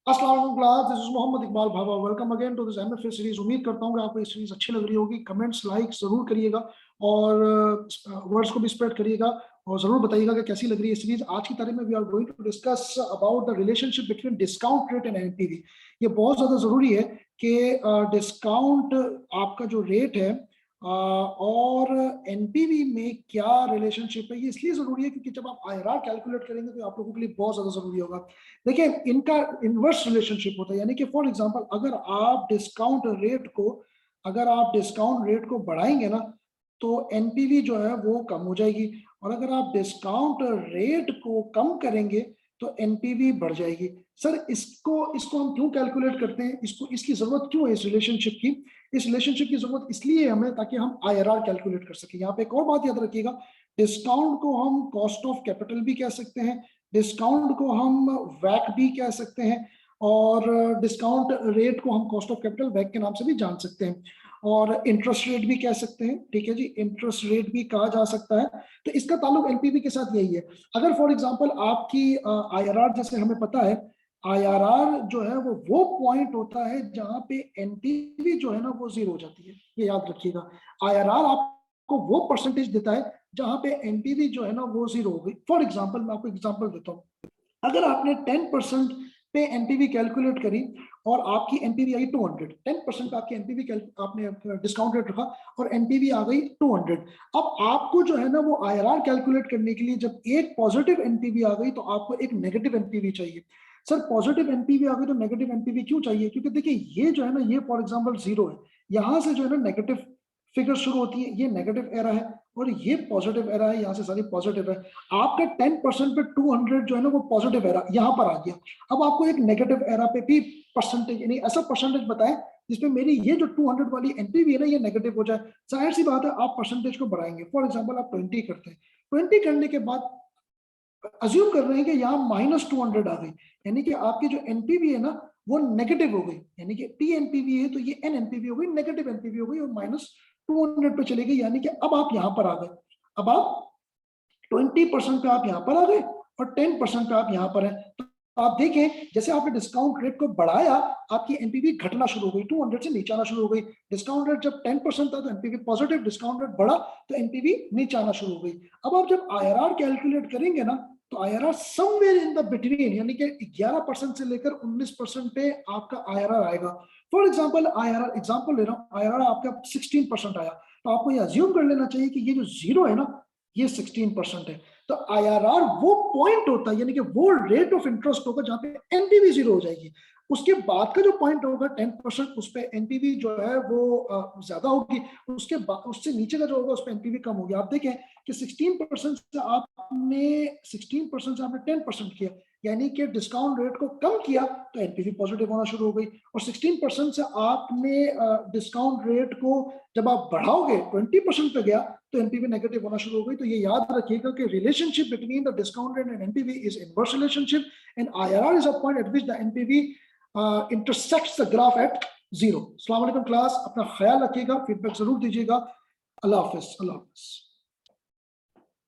अस्सलाम वालेकुम class, this is Mohammad Iqbal Bhabha. Welcome again to this MFA series. उम्मीद करता हूँ कि आपको ये सीरीज अच्छी लग रही होगी। कमेंट्स लाइक जरूर करिएगा और वर्ड्स को भी स्प्रेड करिएगा और जरूर बताइएगा कि कैसी लग रही है सीरीज। आज की तारीख में we are going to discuss about the relationship between discount rate and NPV. ये बहुत ज्यादा जरूरी है कि डिस्काउंट आपका जो रेट है और एनपीवी में क्या रिलेशनशिप है। ये इसलिए जरूरी है क्योंकि जब आप आईआरआर कैलकुलेट करेंगे तो आप लोगों के लिए बहुत ज्यादा जरूरी होगा। देखिए, इनका इनवर्स रिलेशनशिप होता है, यानी कि फॉर एग्जांपल अगर आप डिस्काउंट रेट को बढ़ाएंगे ना तो एनपीवी जो है वो कम हो जाएगी, और अगर आप डिस्काउंट रेट को कम करेंगे तो एनपीवी बढ़ जाएगी। सर, इसको इसको हम क्यों कैलकुलेट करते हैं, इसको इसकी जरूरत क्यों है इस रिलेशनशिप की? इस रिलेशनशिप की जरूरत इसलिए है हमें ताकि हम आईआरआर कैलकुलेट कर सकें। यहाँ पे एक और बात याद रखिएगा, डिस्काउंट को हम कॉस्ट ऑफ कैपिटल भी कह सकते हैं, डिस्काउंट को हम वैक भी कह सकते हैं, और डिस्काउंट रेट को हम कॉस्ट ऑफ कैपिटल वैक के नाम से भी जान सकते हैं, और इंटरेस्ट रेट भी कह सकते हैं। ठीक है जी, इंटरेस्ट रेट भी कहा जा सकता है। तो इसका ताल्लुक एनपीवी के साथ यही है। अगर फॉर एग्जांपल आपकी आईआरआर, जैसे हमें पता है आईआरआर जो है वो पॉइंट होता है जहां पे एनपीवी जो है ना वो जीरो हो जाती है। ये याद रखिएगा, आईआरआर आपको वो परसेंटेज देता है जहां पे एनपीवी जो है ना वो जीरो हो गई। फॉर एग्जांपल मैं आपको एग्जांपल देता हूँ। अगर आपने 10% पे एनपीवी कैलकुलेट करी और आपकी एनपीवी आई 200, 10% पे आपकी एनपीवी आपने डिस्काउंट रेट रखा और एनपीवी आ गई 200। अब आपको जो है ना वो आईआरआर कैलकुलेट करने के लिए जब एक पॉजिटिव एनपीवी आ गई तो आपको एक नेगेटिव एनपीवी चाहिए। सर, पॉजिटिव एनपीवी आ गई तो नेगेटिव एनपीवी क्यों चाहिए? क्योंकि देखिए ये जो है ना, ये फॉर एग्जांपल जीरो है, यहां से जो है ना नेगेटिव फिगर शुरू होती है, ये नेगेटिव एरा है, और ये पॉजिटिव एरा है, यहाँ से सारी पॉजिटिव है। आपका 10% पे 200 जो है ना वो पॉजिटिव एरा यहाँ पर आ गया। अब आपको एक नेगेटिव एरा पे भी परसेंटेज, यानी ऐसा परसेंटेज बताएं जिसमें मेरी ये जो 200 वाली एनपीवी है ना ये नेगेटिव हो जाए। जाहिर सी बात है आप परसेंटेज को बढ़ाएंगे। फॉर एग्जाम्पल आप 20 करते हैं, 20 करने के बाद अज्यूम कर रहे हैं कि यहाँ -200 आ गई, यानी कि आपकी जो एनपीवी है ना वो नेगेटिव हो गई, यानी कि पी एनपीवी है तो ये एन एनपीवी हो गई, नेगेटिव एनपीवी हो गई और -200 पे चली गई। यानी कि अब आप यहाँ पर आ गए, अब आप 20% पे आप यहाँ पर आ गए और 10% पे आप यहाँ पर हैं। तो आप देखें जैसे आपने डिस्काउंट रेट को बढ़ाया आपकी एनपीवी घटना शुरू हो गई, 200 से नीचे आना शुरू हो गई। डिस्काउंट रेट जब 10% था तो एनपीवी पॉजिटिव, डिस्काउंट रेट बढ़ा तो एनपीवी नीचे आना शुरू हो गई। अब आप जब आईआरआर कैलकुलेट करेंगे ना तो IRR somewhere in the between, यानी कि 11% से लेकर 19% पे आपका आईआरआर आएगा। फॉर एग्जाम्पल आईआरआर एग्जाम्पल ले रहा हूँ, आईआरआर आपका 16% आया, तो आपको ये अज्यूम कर लेना चाहिए कि ये जो जीरो है ना ये 16% है। तो आईआरआर वो पॉइंट होता है, यानी कि वो रेट ऑफ इंटरेस्ट होगा जहां पे एनपीवी जीरो हो जाएगी। उसके बाद का जो पॉइंट होगा 10%, उस पे एनपीवी जो है वो ज्यादा होगी, उसके बाद उससे नीचे का जो होगा उस पे एनपीवी कम होगी। आप देखें कि 16% से आपने 10% किया, यानी कि डिस्काउंट रेट को कम किया तो एनपीवी पॉजिटिव होना शुरू हो गई, और 16% से आपने डिस्काउंट रेट को जब आप बढ़ाओगे 20% पे गया तो एनपीवी नेगेटिव होना शुरू हो गई। तो ये याद रखिएगा कि relationship between the discount rate and NPV is inverse relationship, and IRR is a point at which the NPV intersects the graph at zero. अस्सलाम वालेकुम क्लास, अपना ख्याल रखिएगा, फीडबैक जरूर दीजिएगा। अल्लाह हाफिज।